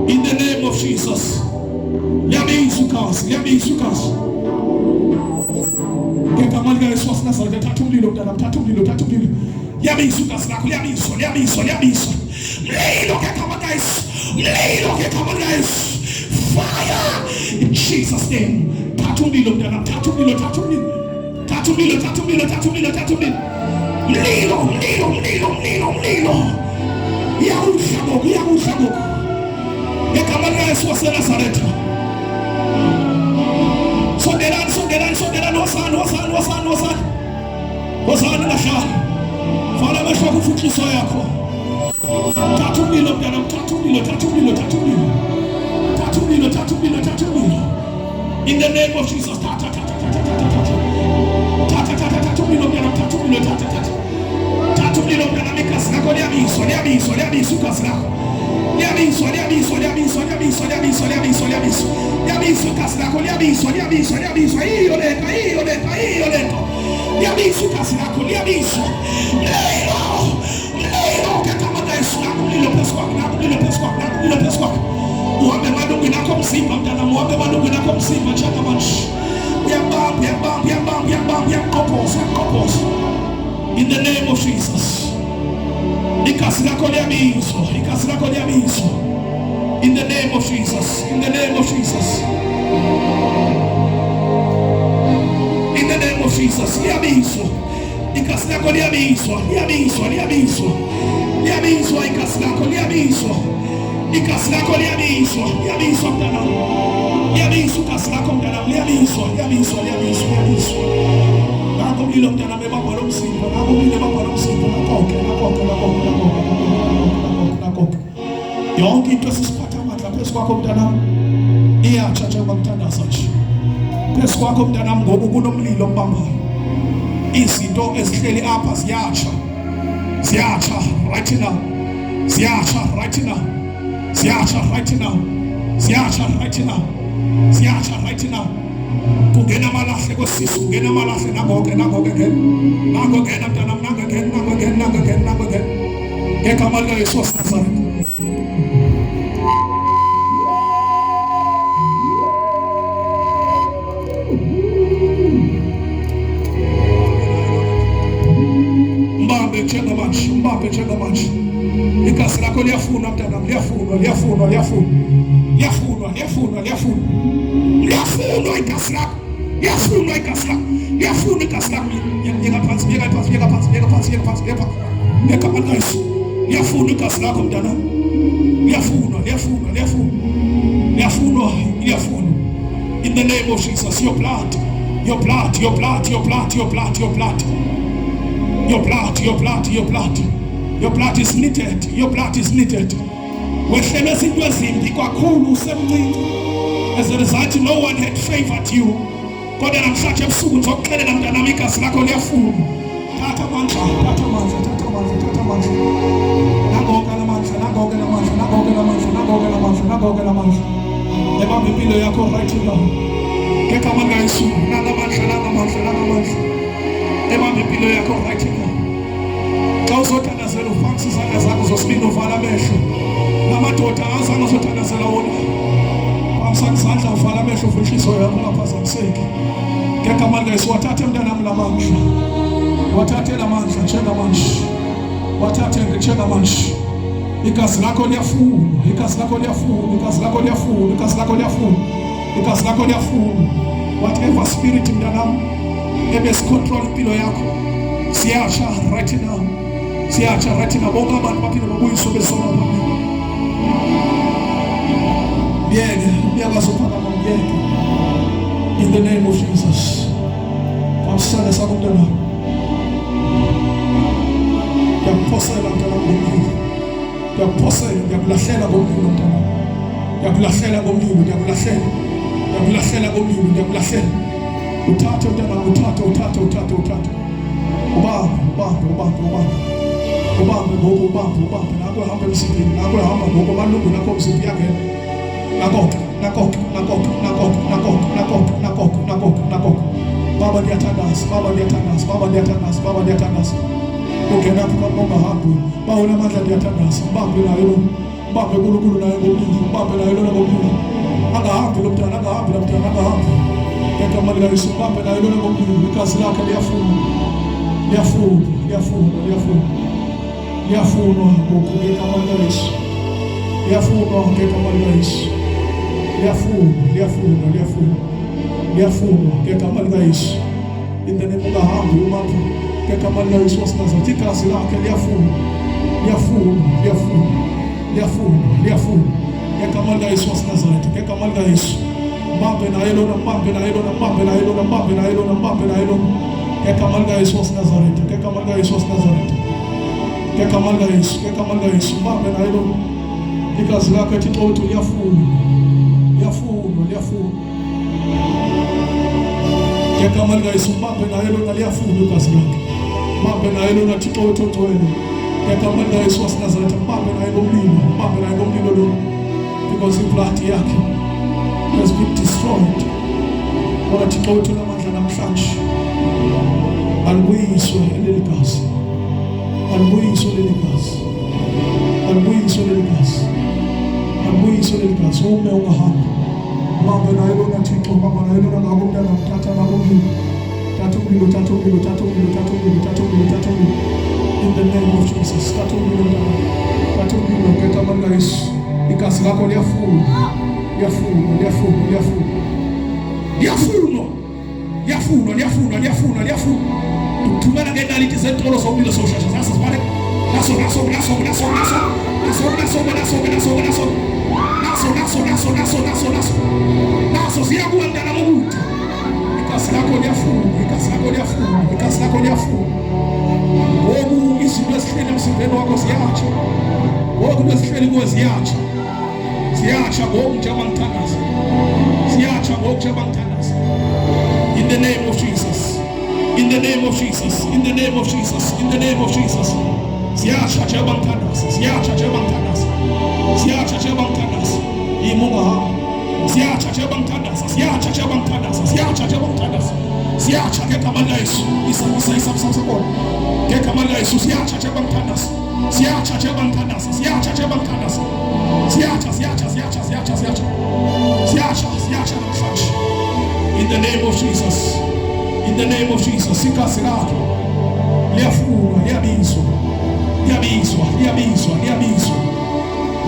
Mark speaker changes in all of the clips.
Speaker 1: In the name of Jesus. Fire in Jesus' name. In the name of Jesus. In the name of Jesus. In the name of Jesus. In the name of Jesus. In the name of Jesus. Yonke into esiphatha amandla phezu kwakho mntanami iyatsha bakuthandaza nje phezu kwakho mntanami ngoba kunomlilo mbambayo izinto ezihleli apha ziyatsha right now right now kungena amalahle kwesisi kungena amalahle nangoke ngena mntanami ngegama likaYesu waseNazaretha. Mbambe njengamanje igazi lakho liyafunwa mntanami liyafunwa igazi lakho yeka phansi ngegama likaYesu liyafunwa igazi lakho mntanami liyafunwa in the name of Jesus. Your blood is needed. Wehlele izinto ezimbi kakhulu usemncane. As a result, no one had favored you. Kodwa namhlanje ebusuku ngizokuxelela mntanami igazi lakho liyafunwa. Thatha amandla. Nangoke namandla. Ebamba impilo yakho right now. Ngegama likaYesu, nangamandla. Ebamba impilo yakho right now. Xa uzothandazela ufakise izandla zakho zosibini uvala amehlo. Namadoda azange uzothandazela wona. Phamisa izandla uvala amehlo uvule inhliziyo yakho ungaphazamiseki. Ngegama likaYesu wathathe mntanami lamandla. Wathathe lamandla njengamanje. Igazi lakho liyafunwa. Whatever spirit mntanami ebesicontrol impilo yakho siyatsha right now. Bonke abantu baphinde babuyiswe besona phambili. In the name of Jesus. Kamsana sakho mntanami. Yakuphosela mntanami. Yakulahlela ngomlilo mntanami. Yakulahlela ngomlilo. Uthathe mntanami, uthathe. Ubambe nakho ehamba emzimbeni, nakho ehamba ngoku amalungu nakho omzimba yakhe. Nakho. Baba ndiyathandaza. ungena kukamonga hapo bawo namandla ndiyathandaza mbambe nayo lo mbambe uNkulunkulu naye ngomlilo mbambe nayo lona ngomlilo angahambi lo mntana angahambi lo mntana angahambi ngegama likaYesu mbambe nayo lona ngomlilo igazi lakhe liyafunwa liyafunwa liyafunwa liyafunwa liyafunwa ngegama likaYesu liyafunwa ngegama likaYesu liyafunwa liyafunwa liyafunwa liyafunwa ngegama likaYesu in the name of ungahambi umuntu ngegama likaYesu waseNazaretha igazi lakhe liyafunwa liyafunwa liyafunwa liyafunwa liyafunwa ngegama likaYesu waseNazaretha ngegama likaYesu mbambe naye lona mbambe naye lona mbambe naye lona mbambe naye lona mbambe naye lona ngegama likaYesu waseNazaretha ngegama likaYesu waseNazaretha ngegama likaYesu mbambe naye lona igazi lakhe Thixo wethu liyafunwa liyafunwa liyafunwa ngegama likaYesu mbambe naye lona liyafunwa igazi lakhe mbambe naye lona Thixo wethu ogcwele ngegama likaYesu waseNazaretha mbambe naye ngomlilo mbambe naye ngomlilo lo because iblood yakhe has been destroyed. Ora Thixo wethu namandla namhlanje alibuyiswe leli gazi alibuyiswe leli gazi alibuyiswe leli gazi alibuyiswe leli gazi ume ungahamba mbambe naye lona Thixo mbambe naye lona ngabo mntana mthatha ngabo mlilo thatha umlilo thatha umlilo thatha umlilo thatha umlilo thatha umlilo thatha umlilo in the name of Jesus thatha umlilo thatha umlilo ngegama likaYesu igazi lakho liyafunwa liyafunwa liyafunwa liyafunwa liyafunwa liyafunwa liyafunwa liyafunwa liyafunwa thumela ngenaliti zentolo zomlilo soshasha zasibale naso naso naso naso naso naso naso naso naso naso naso naso naso naso naso naso siyakuwa mntana womuntu igazi lakho liyafunwa igazi lakho liyafunwa igazi lakho liyafunwa ngoku izinto ezihleli emzimbeni wakho ziyatsha ngoku ezihleli kuwe ziyatsha siyatsha ngoku njengoba ngithandaza siyatsha ngoku njengoba ngithandaza in the name of Jesus in the name of Jesus in the name of Jesus in the name of Jesus siyatsha njengoba ngithandaza siyatsha njengoba ngithandaza siyatsha njengoba ngithandaza imunga siyatsha njengoba ngithandaza siyatsha njengoba ngithandaza siyatsha njengoba ngithandaza siyatsha ngegama likaYesu isabona ngegama likaYesu siyatsha njengoba ngithandaza siyatsha njengoba ngithandaza siyatsha njengoba ngithandaza siyatsha siyatsha siyatsha siyatsha siyatsha siyatsha siyatsha namhlanje in the name of Jesus in the name of Jesus igazi lakhe liyafunwa liyabizwa liyabizwa liyabizwa liyabizwa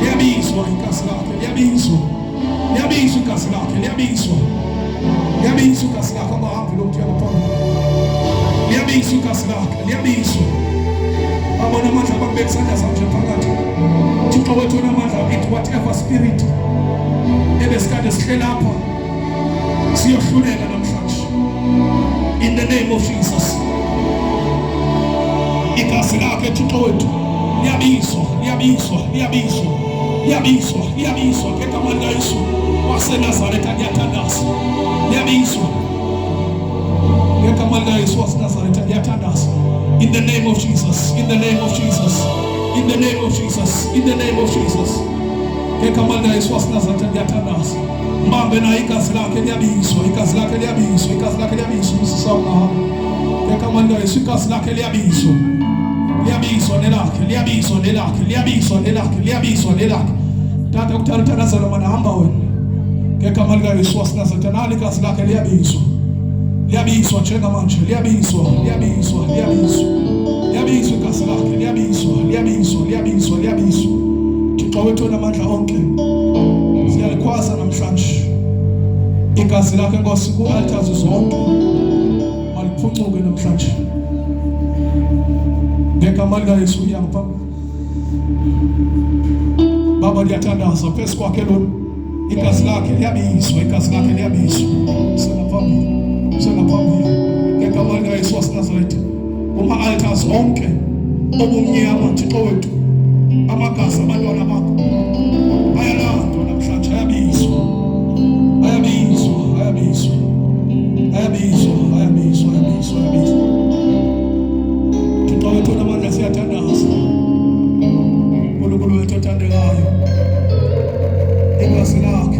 Speaker 1: liyabizwa igazi lakhe liyabizwa liyabizwa igazi lakhe liyabizwa liyabizwa igazi lakhe angahambi lo muntu yaphambili liyabizwa igazi lakhe liyabizwa abona amandla bakubeka isandla sakhe phakathi Thixo wethu namandla ethi whatever spirit ebesikade sihle lapha siyohluleka namhlanje in the name of Jesus igazi lakhe Thixo wethu liyabizwa liyabizwa liyabizwa liyabizwa liyabizwa ngegama likaYesu waseNazaretha liyathandaza liyabizwa ngegama likaYesu waseNazaretha liyathandaza in the name of Jesus in the name of Jesus in the name of Jesus in the name of Jesus ngegama likaYesu waseNazaretha liyathandaza mbambe na igazi lakhe liyabizwa igazi lakhe liyabizwa igazi lakhe liyabizwa usisawuna ngegama likaYesu igazi lakhe liyabizwa liyabizwa nelakhe liyabizwa nelakhe liyabizwa nelakhe liyabizwa nelakhe tata ukuthandaza lo mana hamba wena ngegama likaYesu waseNazaretha nalo igazi lakhe liyabizwa liyabizwa njengamanje liyabizwa liyabizwa liyabizwa liyabizwa igazi lakhe liyabizwa liyabizwa liyabizwa liyabizwa Thixo wethu namandla onke siyalikhwaza namhlanje igazi lakhe Nkosi ku-altar zonke maliphucuke namhlanje ngegama likaYesu uyangiphambi Baba liyathandaza phezu kwakhe lo igazi lakhe liyabizwa igazi lakhe liyabizwa sengaphambili ngegama likaYesu waseNazaretha kuma-altars onke obumnyama Thixo wethu amagazi abantwana bakho ayalandwa namhlanje ayabizwa ayabizwa ayabizwa ayabizwa ayabizwa ayabizwa ayabizwa Thixo wethu namandla siyathandaza uNkulunkulu wethu othandekayo igazi lakhe